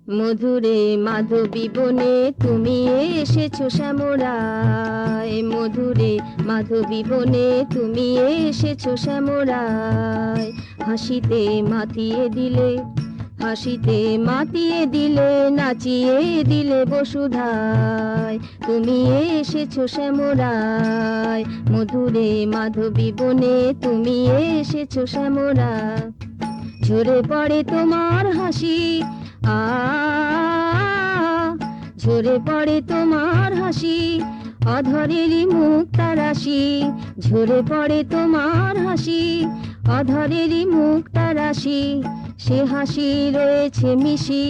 মধুরে মাধবী বনে তুমি এসেছো শ্যামরায়, মধুরে মাধবী বনে তুমি এসেছো শ্যামরায়। হাসিতে মাতিয়ে দিলে, হাসিতে মাতিয়ে দিলে, নাচিয়ে দিলে বসুধায়। তুমি এসেছো শ্যামরায়, মধুরে মাধবী বনে তুমি এসেছো শ্যামরায়। ঝরে পড়ে তোমার হাসি, ঝরে পড়ে তোমার হাসি, অধরেরই মুক্তা রাশি। ঝরে পড়ে তোমার হাসি, অধরেরই মুক্তা রাশি। সে হাসি রয়েছে মিশি,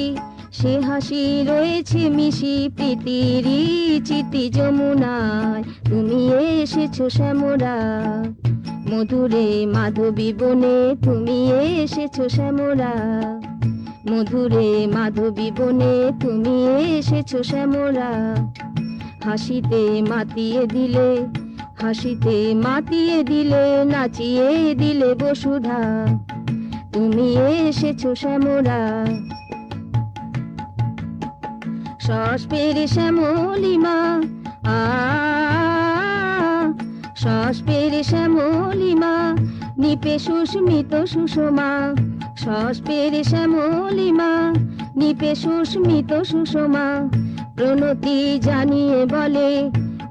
সে হাসি রয়েছে মিশি, প্রীতিরই চিতি যমুনায়। তুমি এসেছো শ্যামরায়, মধুরে মাধবী বনে তুমি এসেছো শ্যামরায়। মধুরে মাধবী বনে তুমি এসেছো শ্যামরায়। হাসিতে মাতিয়ে দিলে, হাসিতে মাতিয়ে দিলে, নাচিয়ে দিলে বসুধা। তুমি এসেছো শ্যামরায়। সস্পের শ্যামলিমা, সস্পের শ্যামলিমা, নিপে সুস্মিত সুষমা। সস্পের শ্যামলিমা, নিপে সুস্মিত সুষমা। প্রণতি জানিয়ে বলে,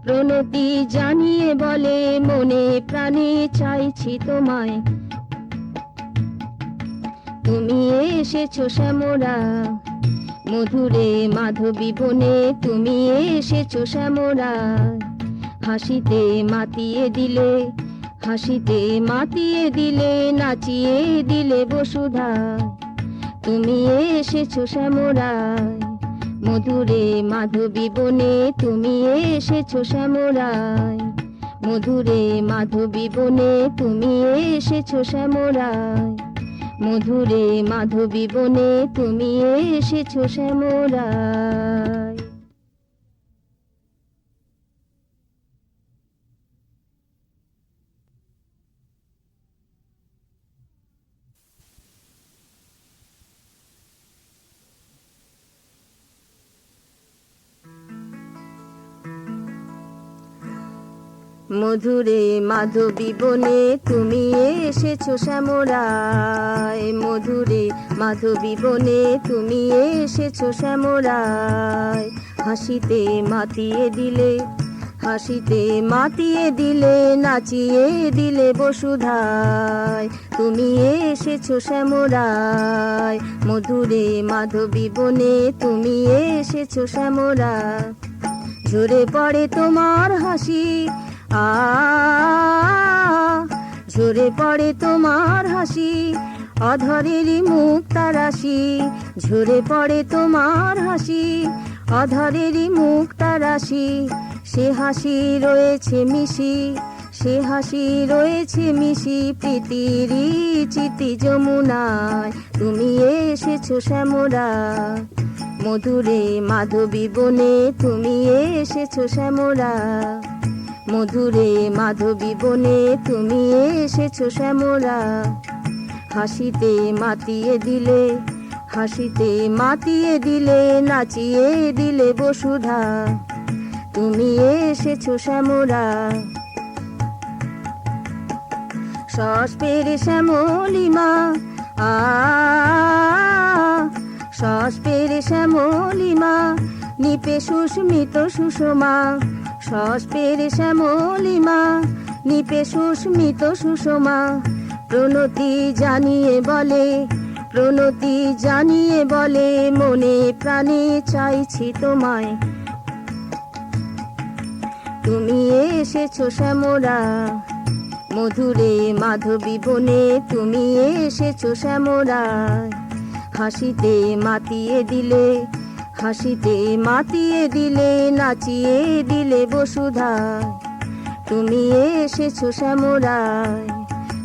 প্রণতি জানিয়ে বলে, মনে প্রাণে চাইছি তোমায়। তুমি এসেছো শ্যামরায়, মধুরে মাধবী বনে তুমি এসেছো শ্যামরায়। হাসিতে মাতিয়ে দিলে, হাসিতে মাতিয়ে দিলে, নাচিয়ে দিলে বসুধায়। তুমি এসেছো শ্যামরায়, মধুরে মাধবী বনে তুমি এসেছো শ্যামরায়। মধুরে মাধবী বনে তুমি এসেছো শ্যামরায়। মধুরে মাধবী বনে তুমি এসেছো শ্যামরায়। মধুরে মাধবী বনে তুমি এসেছো শ্যামরায়। মধুরে মাধবী বনে তুমি এসেছো শ্যামরায়। হাসিতে মাতিয়ে দিলে, হাসিতে মাতিয়ে দিলে, নাচিয়ে দিলে বসুধায়। তুমি এসেছো শ্যামরায়, মধুরে মাধবী বনে তুমি এসেছো শ্যামরায়। ঝরে পড়ে তোমার হাসি, ঝরে পড়ে তোমার হাসি, অধরেরই মুক্তা রাশি। ঝরে পড়ে তোমার হাসি, অধরেরই মুক্তা রাশি। সে হাসি রয়েছে মিশি, সে হাসি রয়েছে মিশি, প্রীতিরই চিতি যমুনায়। তুমি এসেছো শ্যামরায়, মধুরে মাধবী বনে তুমি এসেছো শ্যামরায়। মধুরে মাধবী বনে তুমি এসেছো শ্যামরায়। হাসিতে মাতিয়ে দিলে, হাসিতে মাতিয়ে দিলে, নাচিয়ে দিলে বসুধা। তুমি এসেছো শ্যামরায়। সস্পের শ্যামলিমা, সস্পের শ্যামলিমা, নিপে সুস্মিত সুষমা। সস্পের শ্যামলিমা, নিপে সুস্মিত সুষমা। প্রণতি জানিয়ে বলে, প্রণতি জানিয়ে বলে, মনে প্রাণে চাইছি তোমায়। তুমি এসেছো শ্যামরায়, মধুরে মাধবী বনে তুমি এসেছো শ্যামরায়। হাসিতে মাতিয়ে দিলে, হাসিতে মাতিয়ে দিলে, নাচিয়ে দিলে বসুধায়। তুমি এসেছো শ্যামরায়,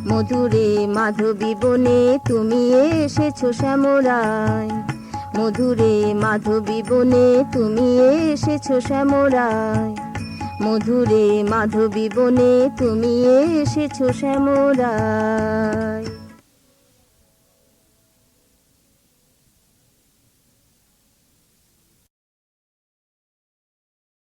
মধুরে মাধবী বনে তুমি এসেছো শ্যামরায়। মধুরে মাধবী বনে তুমি এসেছো শ্যামরায়। মধুরে মাধবী বনে তুমি এসেছো শ্যামরায়।